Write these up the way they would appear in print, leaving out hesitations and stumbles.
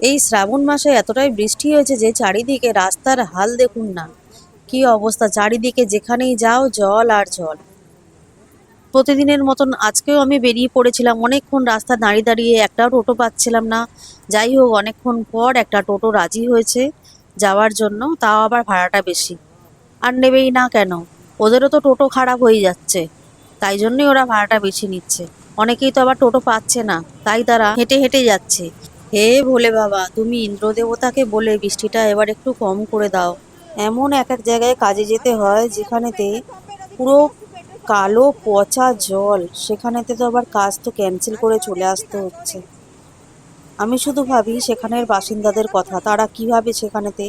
এই শ্রাবণ মাসে এতটাই বৃষ্টি হয়েছে যে চারিদিকে রাস্তার হাল দেখুন না, কি অবস্থা। চারিদিকে যেখানেই যাও জল আর জল। প্রতিদিনের মতন আজকেও আমি বেরিয়ে পড়েছিলাম, অনেকক্ষণ রাস্তা দাঁড়িয়ে দাঁড়িয়ে একটাও টোটো পাচ্ছিলাম না। যাই হোক, অনেকক্ষণ পর একটা টোটো রাজি হয়েছে যাওয়ার জন্য, তাও আবার ভাড়াটা বেশি। আর নেবেই না কেন, ওদেরও তো টোটো খারাপ হয়ে যাচ্ছে, তাই জন্যই ওরা ভাড়াটা বেশি নিচ্ছে। অনেকেই তো আবার টোটো পাচ্ছে না, তাই তারা হেঁটে হেঁটে যাচ্ছে। হে ভোলে বাবা, তুমি ইন্দ্র দেবতাকে বলে বৃষ্টিটা এবার একটু কম করে দাও। এমন এক এক জায়গায় কাজে যেতে হয় যেখানেতে পুরো কালো পচা জল, সেখানেতে তো আবার কাজ তো ক্যান্সেল করে চলে আসতে হচ্ছে। আমি শুধু ভাবি সেখানের বাসিন্দাদের কথা, তারা কিভাবে সেখানেতে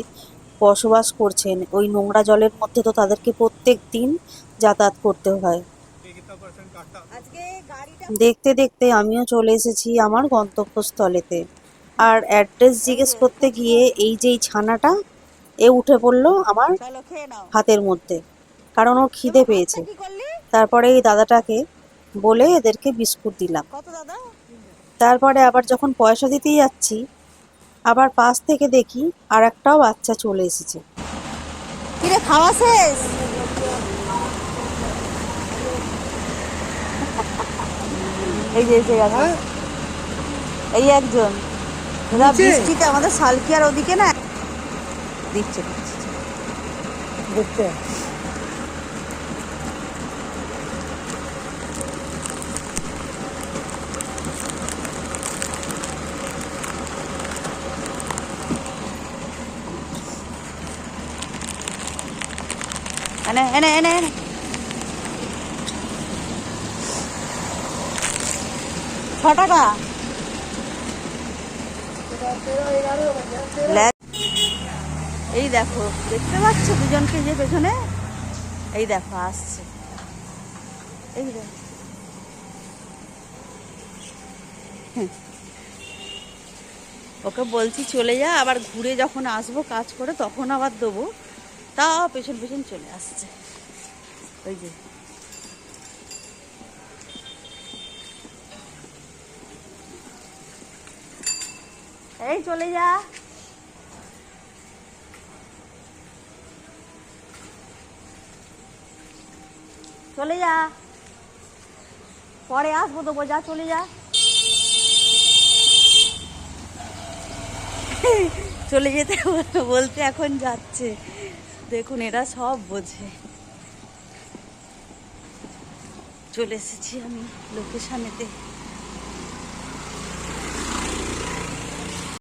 বসবাস করছেন। ওই নোংরা জলের মধ্যে তো তাদেরকে প্রত্যেক দিন যাতায়াত করতে হয়। দেখতে দেখতে আমিও চলে এসেছি আমার গন্তব্যস্থলেতে। আর অ্যাড্রেস জিজ্ঞেস করতে গিয়ে এই যে এই ছানাটা এ উঠে পড়লো আমার হাতের মধ্যে, কারণ ওর খিদে পেয়েছে। তারপরে এই দাদাটাকে বলে এদেরকে বিস্কুট দিলাম। তারপরে আবার যখন পয়সা দিতেই যাচ্ছি, আবার পাশ থেকে দেখি আর একটাও বাচ্চা চলে এসেছে। কিরে, খাওয়া শেষ? এই যে এসে গেছে, এই একজন। বৃষ্টিতে আমাদের সালকিয়ার ওদিকে না দিচ্ছে দেখতে। এনে এনে এনে এনে 6 টাকা। এই দেখো, দেখতে পাচ্ছ দুজনকে যে পেছনে, এই দেখো আসছে, এই দেখো। ওকে বলছি চলে যা, আবার ঘুরে যখন আসবো কাজ করে তখন আবার দেবো, তা পেছন পেছন চলে আসছে। ওই যে এই চলে যা, চলে যা, পরে আসবো তো, যা চলে যা। চলে যেতে বলতে এখন যাচ্ছে। দেখুন এরা সব বোঝে। চলে এসেছি আমি লোকেশনেতে।